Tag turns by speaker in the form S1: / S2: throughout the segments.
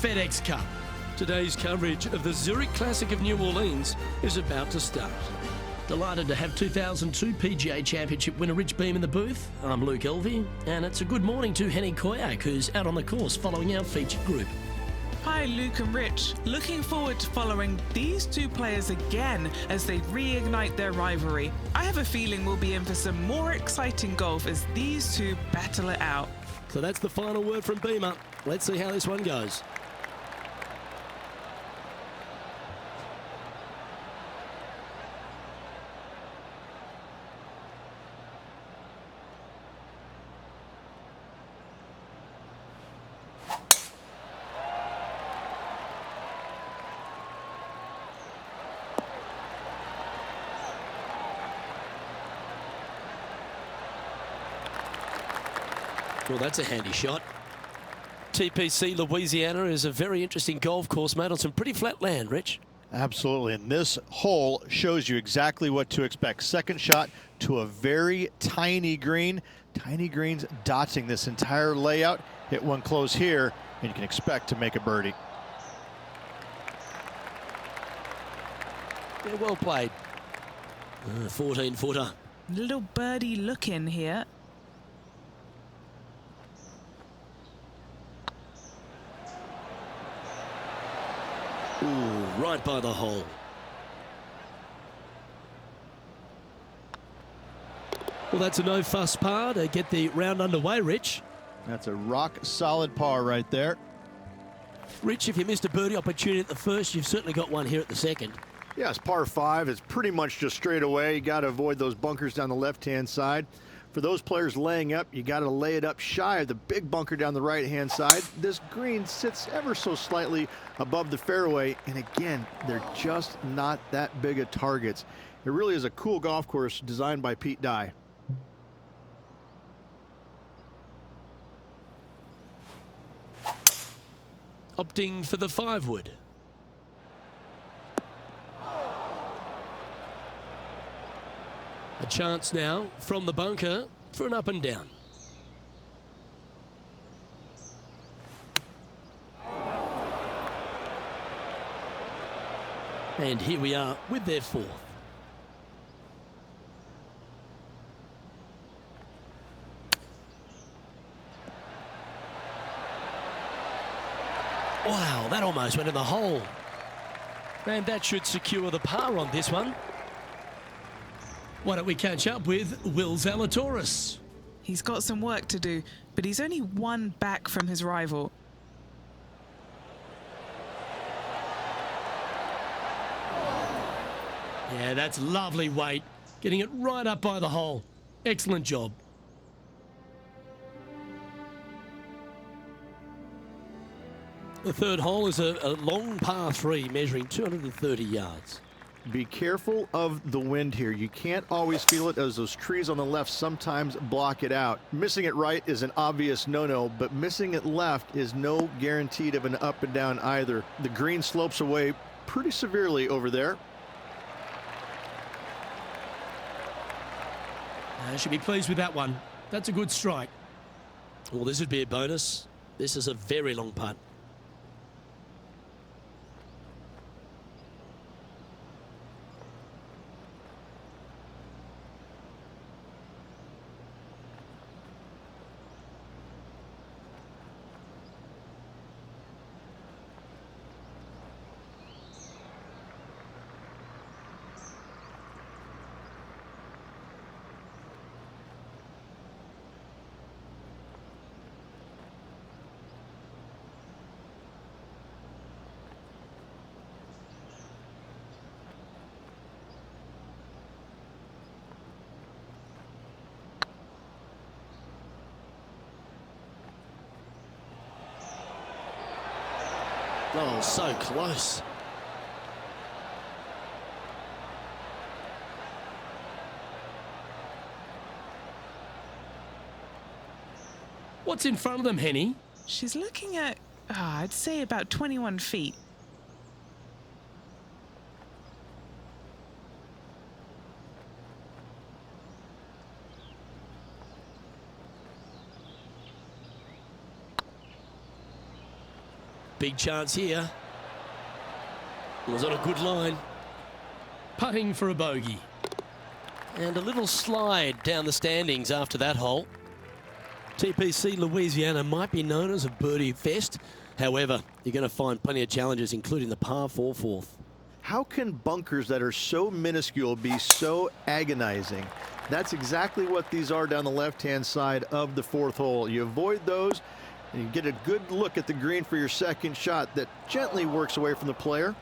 S1: FedEx Cup. Today's coverage of the Zurich Classic of New Orleans is about to start. Delighted to have 2002 PGA Championship winner Rich Beem in the booth. I'm Luke Elvey, and it's a good morning to Henny Koyak, who's out on the course following our featured group.
S2: Hi, Luke and Rich. Looking forward to following these two players again as they reignite their rivalry. I have a feeling we'll be in for some more exciting golf as these two battle it out.
S1: So that's the final word from Beamer. Let's see how this one goes. Well, that's a handy shot. TPC Louisiana is a very interesting golf course made on some pretty flat land, Rich.
S3: Absolutely, and this hole shows you exactly what to expect. Second shot to a very tiny green. Tiny greens dotting this entire layout. Hit one close here, and you can expect to make a birdie.
S1: Yeah, well played. 14-footer.
S2: Little birdie look in here.
S1: Ooh, right by the hole. Well, that's a no-fuss par to get the round underway, Rich.
S3: That's a rock-solid par right there.
S1: Rich, if you missed a birdie opportunity at the first, you've certainly got one here at the second.
S3: Yeah, it's par 5. It's pretty much just straight away. You got to avoid those bunkers down the left-hand side. For those players laying up, you got to lay it up shy of the big bunker down the right-hand side. This green sits ever so slightly above the fairway, and again, they're just not that big of targets. It really is a cool golf course designed by Pete Dye.
S1: Opting for the 5-wood. A chance now from the bunker for an up and down. And here we are with their 4th. Wow, that almost went in the hole. And that should secure the par on this one. Why don't we catch up with Will Zalatoris?
S2: He's got some work to do, but he's only one back from his rival.
S1: Yeah, that's lovely weight. Getting it right up by the hole. Excellent job. The 3rd hole is a long par 3 measuring 230 yards.
S3: Be careful of the wind here. You can't always feel it as those trees on the left sometimes block it out. Missing it right is an obvious no-no, but missing it left is no guaranteed of an up and down either. The green slopes away pretty severely over there.
S1: Should be pleased with that one. That's a good strike. Well, this would be a bonus. This is a very long putt. Oh, so close. What's in front of them, Henny?
S2: She's looking at, I'd say about 21 feet.
S1: big chance here. It was on a good line. Putting for a bogey. And a little slide down the standings after that hole. TPC Louisiana might be known as a birdie fest. However, you're going to find plenty of challenges, including the par 4 fourth.
S3: How can bunkers that are so minuscule be so agonizing? That's exactly what these are down the left-hand side of the fourth hole. You avoid those, and you get a good look at the green for your second shot that gently works away from the player.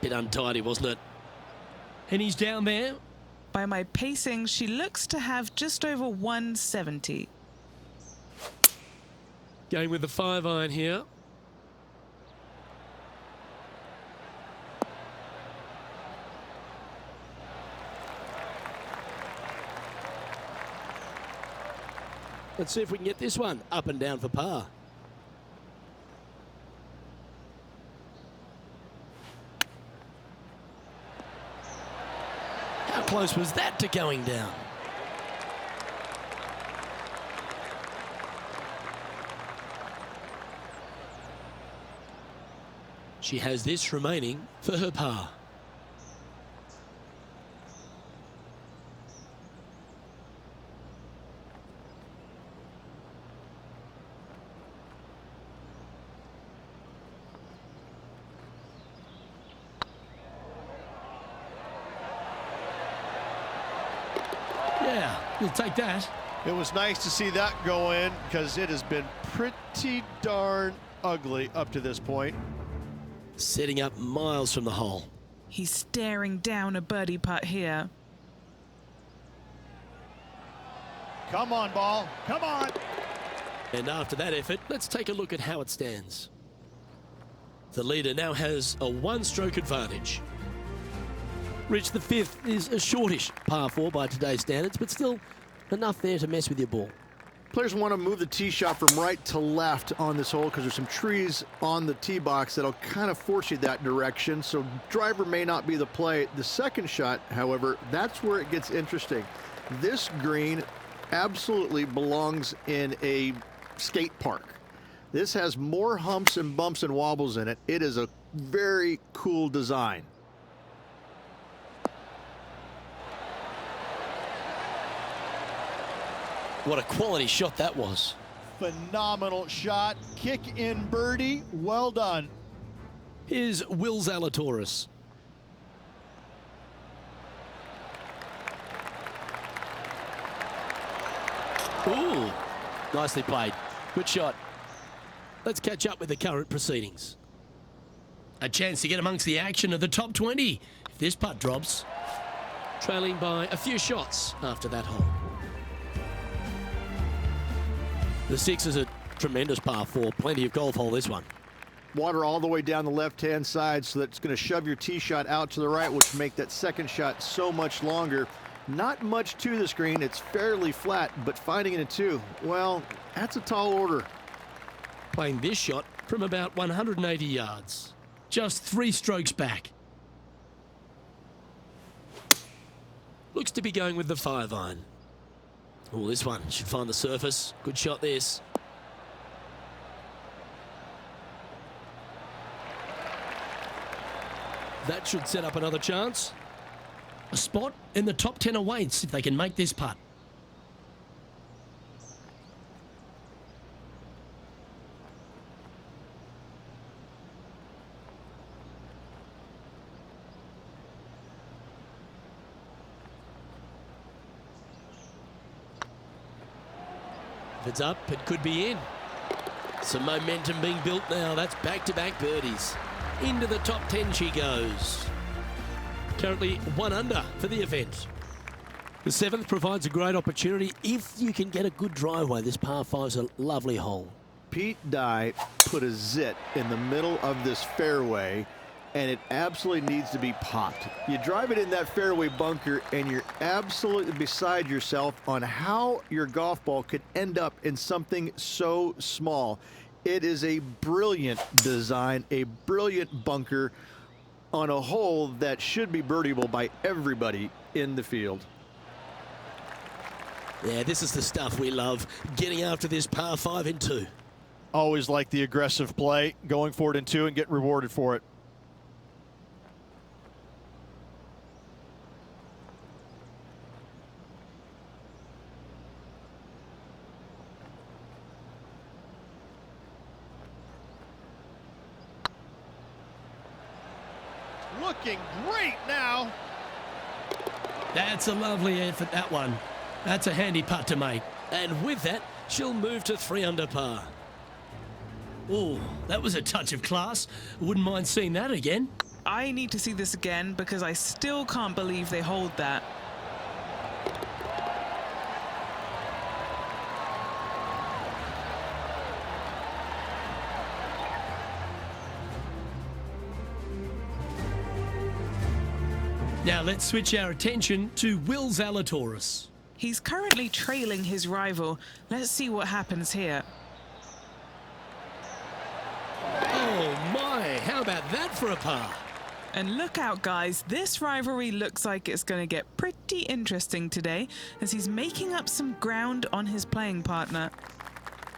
S1: Bit untidy, wasn't it? And he's down there.
S2: By my pacing, she looks to have just over 170.
S1: Going with the 5-iron here. Let's see if we can get this one up and down for par. How close was that to going down? She has this remaining for her par. Yeah, you'll take that.
S3: It was nice to see that go in because it has been pretty darn ugly up to this point.
S1: Setting up miles from the hole.
S2: He's staring down a birdie putt here.
S3: Come on, ball. Come on.
S1: And after that effort, let's take a look at how it stands. The leader now has a 1-stroke advantage. Rich, the 5th is a shortish par 4 by today's standards, but still enough there to mess with your ball.
S3: Players want to move the tee shot from right to left on this hole because there's some trees on the tee box that'll kind of force you that direction, so driver may not be the play. The second shot, however, that's where it gets interesting. This green absolutely belongs in a skate park. This has more humps and bumps and wobbles in it. It is a very cool design.
S1: What a quality shot that was.
S3: Phenomenal shot. Kick in birdie. Well done.
S1: Here's Will Zalatoris. Ooh, nicely played. Good shot. Let's catch up with the current proceedings. A chance to get amongst the action of the top 20 if this putt drops. Trailing by a few shots after that hole. The 6 is a tremendous par 4. Plenty of golf hole, this one.
S3: Water all the way down the left-hand side, so that's going to shove your tee shot out to the right, which will make that second shot so much longer. Not much to this green. It's fairly flat, but finding it a 2, well, that's a tall order.
S1: Playing this shot from about 180 yards. Just 3 strokes back. Looks to be going with the 5-iron. Oh, this one should find the surface. Good shot, this. That should set up another chance. A spot in the top 10 awaits if they can make this putt. If it's up, it could be in. Some momentum being built now. That's back-to-back birdies. Into the top 10 she goes. Currently 1 under for the event. The 7th provides a great opportunity if you can get a good driveway. This par 5 is a lovely hole.
S3: Pete Dye put a zit in the middle of this fairway, and it absolutely needs to be popped. You drive it in that fairway bunker, and you're absolutely beside yourself on how your golf ball could end up in something so small. It is a brilliant design, a brilliant bunker on a hole that should be birdieable by everybody in the field.
S1: Yeah, this is the stuff we love. Getting after this par 5 in 2.
S3: Always like the aggressive play, going for it in 2 and getting rewarded for it. Looking great now.
S1: That's a lovely effort, that one. That's a handy putt to make. And with that, she'll move to 3 under par. Oh, that was a touch of class. Wouldn't mind seeing that again.
S2: I need to see this again because I still can't believe they hold that.
S1: Now let's switch our attention to Will Zalatoris.
S2: He's currently trailing his rival. Let's see what happens here.
S1: Oh my, how about that for a par?
S2: And look out, guys, this rivalry looks like it's going to get pretty interesting today as he's making up some ground on his playing partner.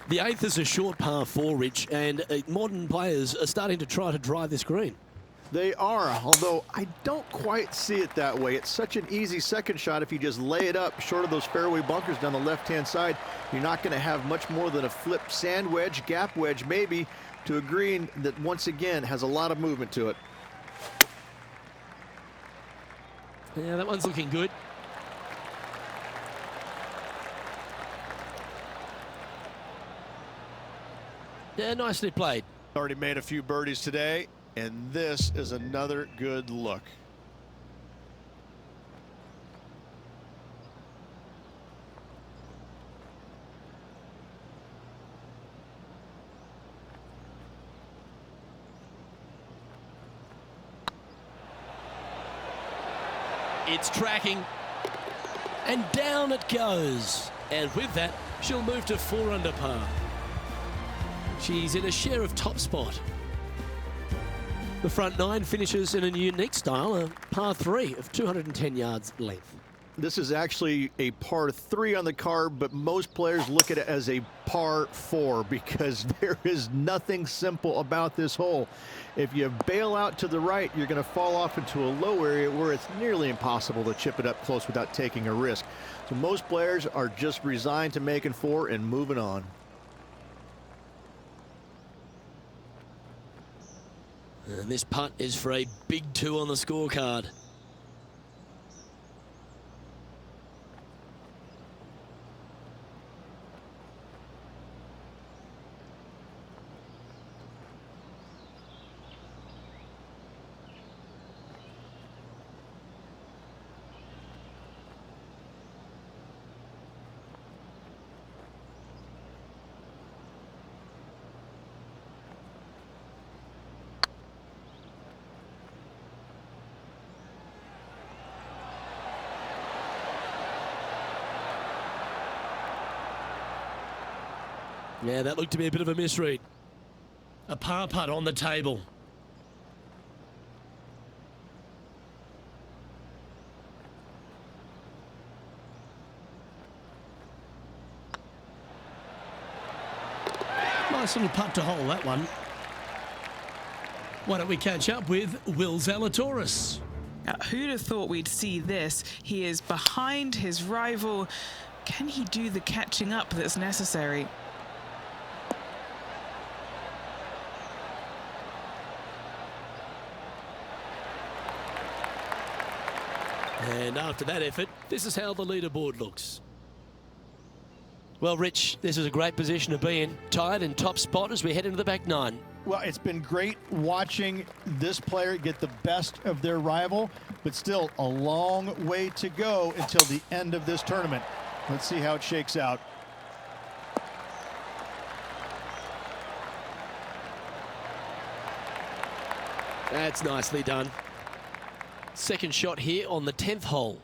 S1: The 8th is a short par 4, Rich, and modern players are starting to try to drive this green.
S3: They are, although I don't quite see it that way. It's such an easy second shot. If you just lay it up short of those fairway bunkers down the left-hand side, you're not going to have much more than a flip sand wedge, gap wedge maybe, to a green that once again has a lot of movement to it.
S1: Yeah, that one's looking good. Yeah, nicely played.
S3: Already made a few birdies today, and this is another good look.
S1: It's tracking, and down it goes. And with that, she'll move to 4 under par. She's in a share of top spot. The front 9 finishes in a unique style, a par 3 of 210 yards length.
S3: This is actually a par 3 on the card, but most players look at it as a par 4 because there is nothing simple about this hole. If you bail out to the right, you're going to fall off into a low area where it's nearly impossible to chip it up close without taking a risk. So most players are just resigned to making 4 and moving on.
S1: And this putt is for a big 2 on the scorecard. Yeah, that looked to be a bit of a misread. A par putt on the table. Nice little putt to hole, that one. Why don't we catch up with Will Zalatoris?
S2: Who'd have thought we'd see this? He is behind his rival. Can he do the catching up that's necessary?
S1: And after that effort, this is how the leaderboard looks. Well, Rich, this is a great position to be in, tied in top spot as we head into the back 9.
S3: Well, it's been great watching this player get the best of their rival, but still a long way to go until the end of this tournament. Let's see how it shakes out.
S1: That's nicely done. Second shot here on the 10th hole.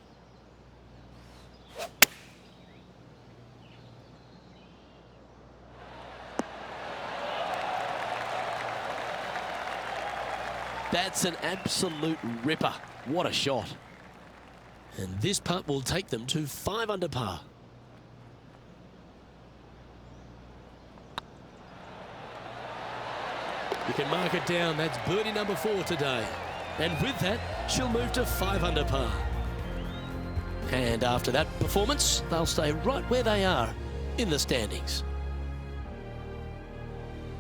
S1: That's an absolute ripper. What a shot. And this putt will take them to 5 under par. You can mark it down. That's birdie number 4 today. And with that, she'll move to 5 under par. And after that performance, they'll stay right where they are in the standings.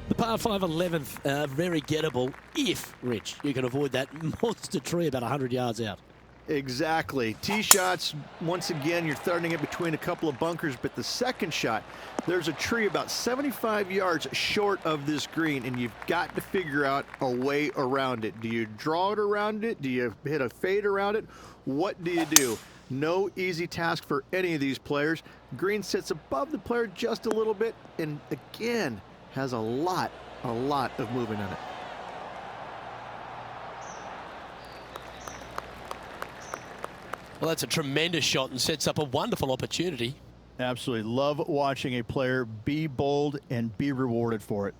S1: The par 5 11th, very gettable if, Rich, you can avoid that monster tree about 100 yards out.
S3: Exactly. Tee shots, once again, you're starting it between a couple of bunkers, but the second shot, there's a tree about 75 yards short of this green, and you've got to figure out a way around it. Do you draw it around it? Do you hit a fade around it? What do you do? No easy task for any of these players. Green sits above the player just a little bit, and again, has a lot of movement in it.
S1: Well, that's a tremendous shot and sets up a wonderful opportunity.
S3: Absolutely. Love watching a player be bold and be rewarded for it.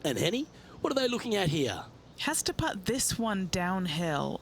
S1: And Henny, what are they looking at here?
S2: Has to putt this one downhill.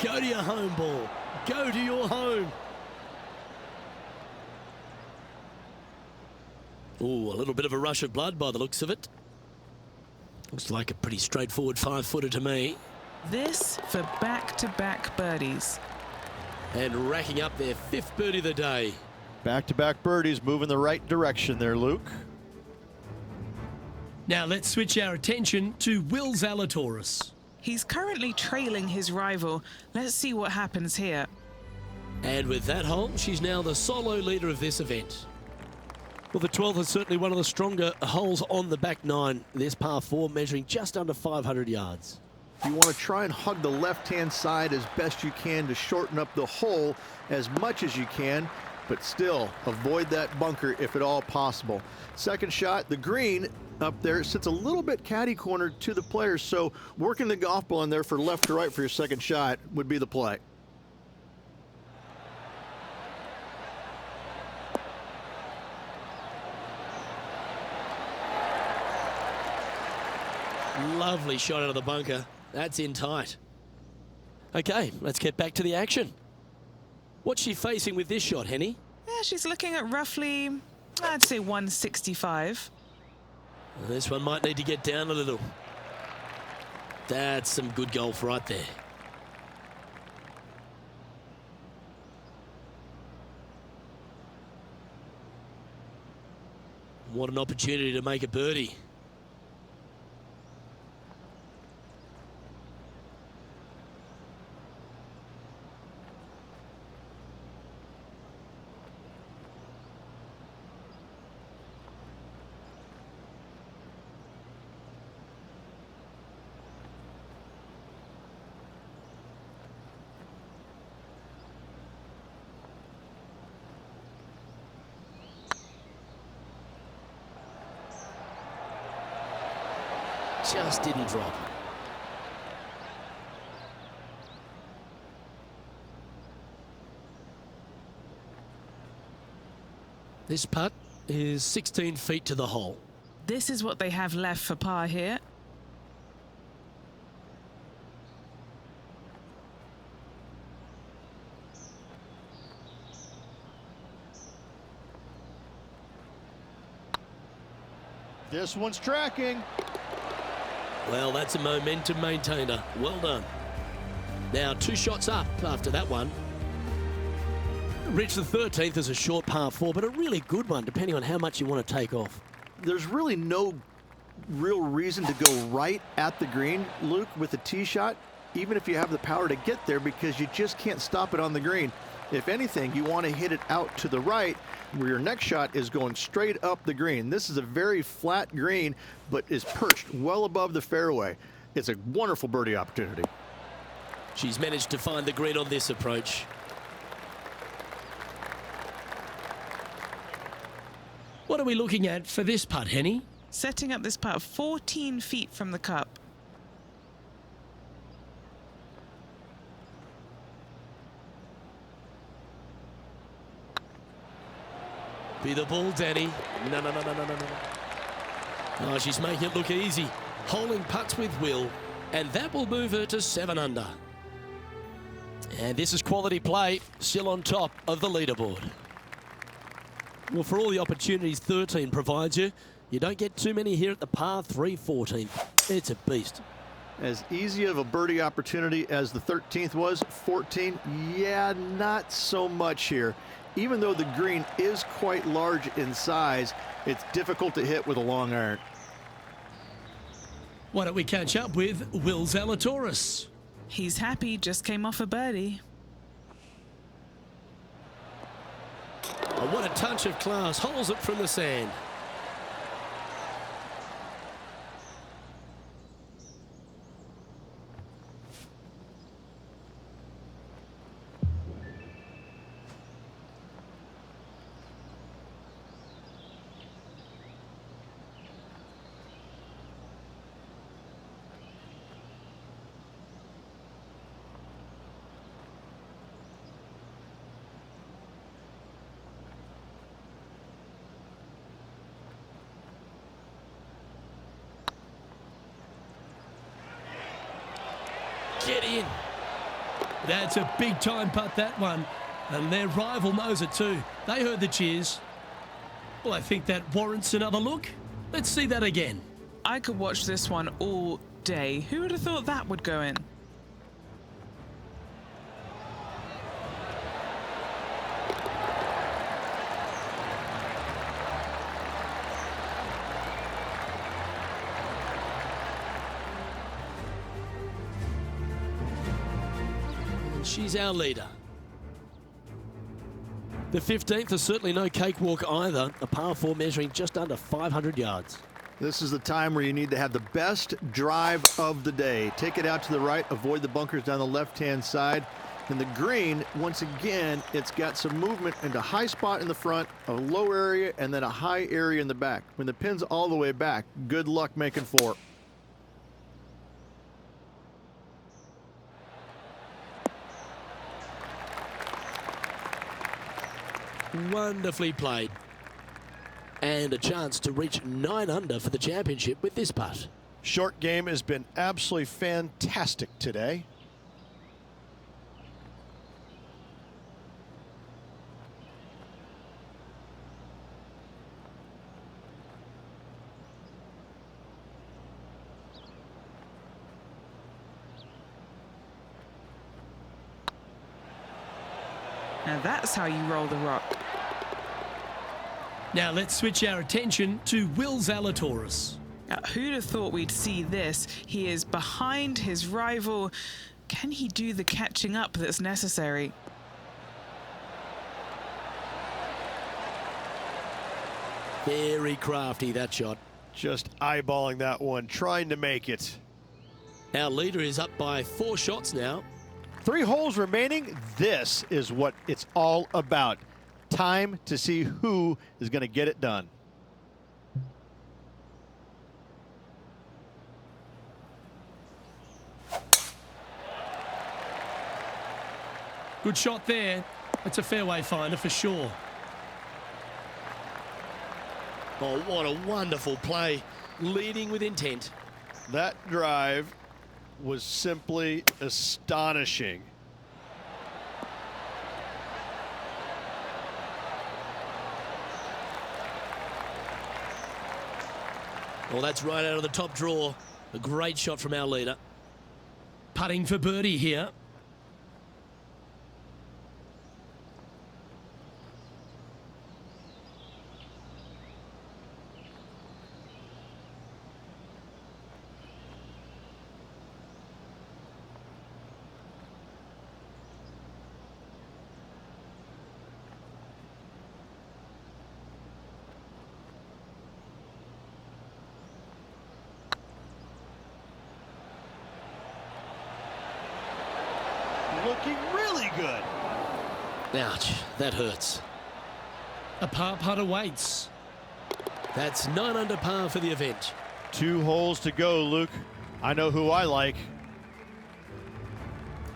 S1: Go to your home ball. Go to your home. Ooh, a little bit of a rush of blood by the looks of it. Looks like a pretty straightforward 5-footer to me.
S2: This for back-to-back birdies.
S1: And racking up their 5th birdie of the day.
S3: Back-to-back birdies, moving the right direction there, Luke.
S1: Now let's switch our attention to Will Zalatoris.
S2: He's currently trailing his rival. Let's see what happens here.
S1: And with that hole, she's now the solo leader of this event. Well, the 12th is certainly one of the stronger holes on the back 9. This par 4 measuring just under 500 yards.
S3: You want to try and hug the left-hand side as best you can to shorten up the hole as much as you can, but still avoid that bunker if at all possible. Second shot, the green up there sits a little bit caddy cornered to the players, so working the golf ball in there for left to right for your second shot would be the play.
S1: Lovely shot out of the bunker. That's in tight. Okay, let's get back to the action. What's she facing with this shot, Henny?
S2: Yeah, she's looking at roughly, I'd say 165.
S1: This one might need to get down a little. That's some good golf right there. What an opportunity to make a birdie. Just didn't drop. This putt is 16 feet to the hole.
S2: This is what they have left for par here.
S3: This one's tracking.
S1: Well, that's a momentum maintainer. Well done. Now 2 shots up after that one. Rich, the 13th is a short par 4, but a really good one, depending on how much you want to take off.
S3: There's really no real reason to go right at the green, Luke, with a tee shot, even if you have the power to get there, because you just can't stop it on the green. If anything, you want to hit it out to the right, where your next shot is going straight up the green. This is a very flat green, but is perched well above the fairway. It's a wonderful birdie opportunity.
S1: She's managed to find the green on this approach. What are we looking at for this putt, Henny?
S2: Setting up this putt 14 feet from the cup.
S1: Be the ball, Danny. No, no, no, no, no, no, no. Oh, she's making it look easy. Holding putts with will. And that will move her to 7 under. And this is quality play, still on top of the leaderboard. Well, for all the opportunities 13 provides you, you don't get too many here at the par 3 14. It's a beast.
S3: As easy of a birdie opportunity as the 13th was, 14, yeah, not so much here. Even though the green is quite large in size, it's difficult to hit with a long iron.
S1: Why don't we catch up with Will Zalatoris?
S2: He's happy, just came off a birdie.
S1: Oh, what a touch of class. Holds it from the sand. Get in. That's a big time putt, that one. And their rival knows it too. They heard the cheers. Well, I think that warrants another look. Let's see that again.
S2: I could watch this one all day. Who would have thought that would go in?
S1: She's our leader. The 15th is certainly no cakewalk either. A par 4 measuring just under 500 yards.
S3: This is the time where you need to have the best drive of the day. Take it out to the right, avoid the bunkers down the left-hand side. And the green, once again, it's got some movement into high spot in the front, a low area, and then a high area in the back. When the pin's all the way back, good luck making 4.
S1: Wonderfully played. And a chance to reach 9 under for the championship with this putt.
S4: Short game has been absolutely fantastic today.
S2: Now that's how you roll the rock.
S1: Now let's switch our attention to Will Zalatoris.
S2: Who'd have thought we'd see this? He is behind his rival. Can he do the catching up that's necessary?
S1: Very crafty, that shot.
S4: Just eyeballing that one, trying to make it.
S1: Our leader is up by 4 shots now.
S4: 3 holes remaining. This is what it's all about. Time to see who is going to get it done.
S1: Good shot there. It's a fairway finder for sure. Oh, what a wonderful play. Leading with intent.
S4: That drive was simply astonishing.
S1: Well, that's right out of the top drawer. A great shot from our leader. Putting for birdie here.
S4: Looking really good.
S1: Ouch, that hurts. A par putt awaits. That's 9 under par for the event.
S4: 2 holes to go, Luke. I know who I like.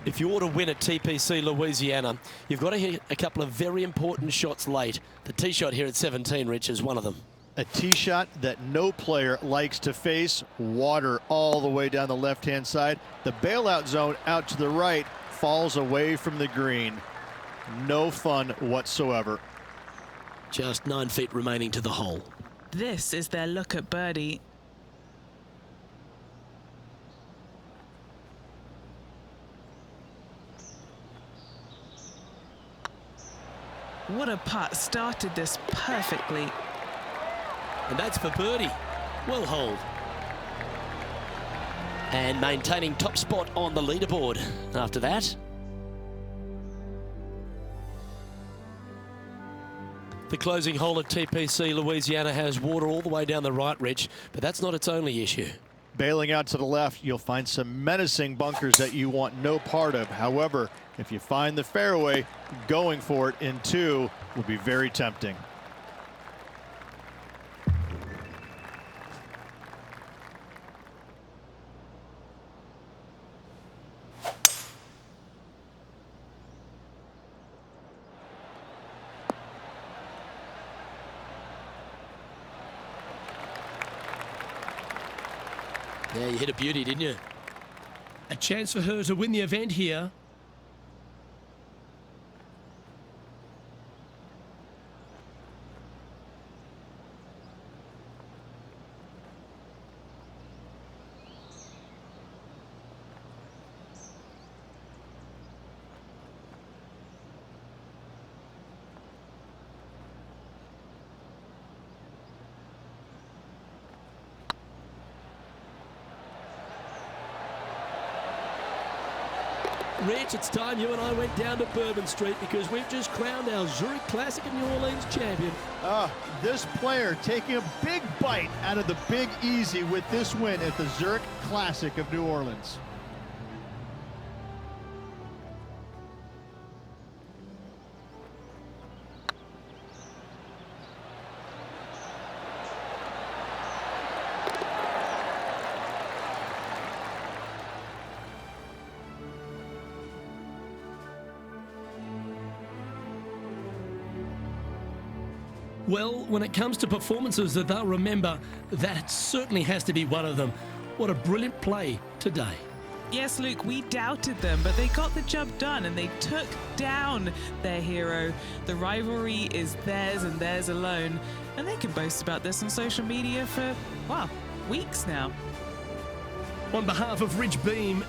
S1: If you want to win at TPC Louisiana, you've got to hit a couple of very important shots late. The tee shot here at 17, Rich, is one of them.
S4: A tee shot that no player likes to face. Water all the way down the left-hand side. The bailout zone out to the right falls away from the green. No fun whatsoever.
S1: Just 9 feet remaining to the hole.
S2: This is their look at birdie. What a putt, started this perfectly.
S1: And that's for birdie. Well holed. And maintaining top spot on the leaderboard after that. The closing hole at TPC Louisiana has water all the way down the right, Rich, but that's not its only issue.
S4: Bailing out to the left, you'll find some menacing bunkers that you want no part of. However, if you find the fairway, going for it in 2 will be very tempting.
S1: Yeah, you hit a beauty, didn't you?
S5: A chance for her to win the event here.
S1: Rich, it's time you and I went down to Bourbon Street because we've just crowned our Zurich Classic of New Orleans champion.
S4: This player taking a big bite out of the Big Easy with this win at the Zurich Classic of New Orleans.
S5: Well, when it comes to performances that they'll remember, that certainly has to be one of them. What a brilliant play today.
S2: Yes, Luke, we doubted them, but they got the job done and they took down their hero. The rivalry is theirs and theirs alone, and they can boast about this on social media for, well, weeks now.
S5: On behalf of Rich Beam